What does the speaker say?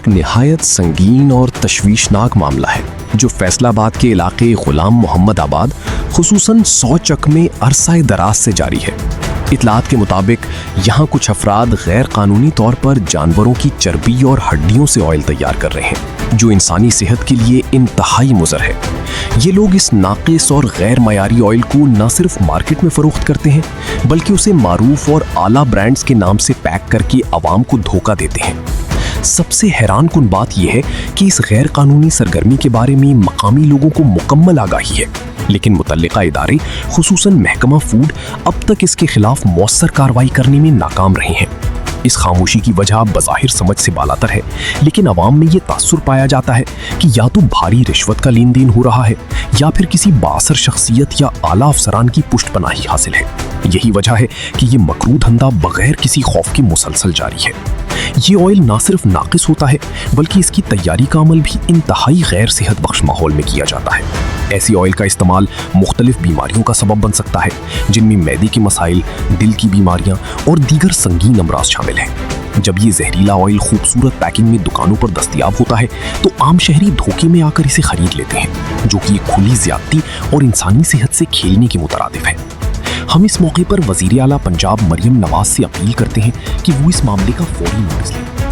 ایک نہایت سنگین اور تشویشناک معاملہ ہے جو فیصل آباد کے علاقے غلام محمد آباد خصوصاً سوچک میں عرصہ دراز سے جاری ہے۔ اطلاعات کے مطابق یہاں کچھ افراد غیر قانونی طور پر جانوروں کی چربی اور ہڈیوں سے آئل تیار کر رہے ہیں جو انسانی صحت کے لیے انتہائی مضر ہے۔ یہ لوگ اس ناقص اور غیر معیاری آئل کو نہ صرف مارکیٹ میں فروخت کرتے ہیں بلکہ اسے معروف اور اعلیٰ برانڈز کے نام سے پیک کر کے عوام کو دھوکہ دیتے ہیں۔ سب سے حیران کن بات یہ ہے کہ اس غیر قانونی سرگرمی کے بارے میں مقامی لوگوں کو مکمل آگاہی ہے، لیکن متعلقہ ادارے خصوصاً محکمہ فوڈ اب تک اس کے خلاف مؤثر کارروائی کرنے میں ناکام رہے ہیں۔ اس خاموشی کی وجہ بظاہر سمجھ سے بالاتر ہے، لیکن عوام میں یہ تاثر پایا جاتا ہے کہ یا تو بھاری رشوت کا لین دین ہو رہا ہے یا پھر کسی بااثر شخصیت یا اعلیٰ افسران کی پشت پناہی حاصل ہے۔ یہی وجہ ہے کہ یہ مکروہ دھندا بغیر کسی خوف کے مسلسل جاری ہے۔ یہ آئل نہ صرف ناقص ہوتا ہے بلکہ اس کی تیاری کا عمل بھی انتہائی غیر صحت بخش ماحول میں کیا جاتا ہے۔ ایسی آئل کا استعمال مختلف بیماریوں کا سبب بن سکتا ہے جن میں معدے کے مسائل، دل کی بیماریاں اور دیگر سنگین امراض شامل ہیں۔ جب یہ زہریلا آئل خوبصورت پیکنگ میں دکانوں پر دستیاب ہوتا ہے تو عام شہری دھوکے میں آ کر اسے خرید لیتے ہیں، جو کہ ایک کھلی زیادتی اور انسانی صحت سے کھیلنے کے مترادف ہے۔ ہم اس موقع پر وزیر اعلیٰ پنجاب مریم نواز سے اپیل کرتے ہیں کہ وہ اس معاملے کا فوری نوٹس لیں۔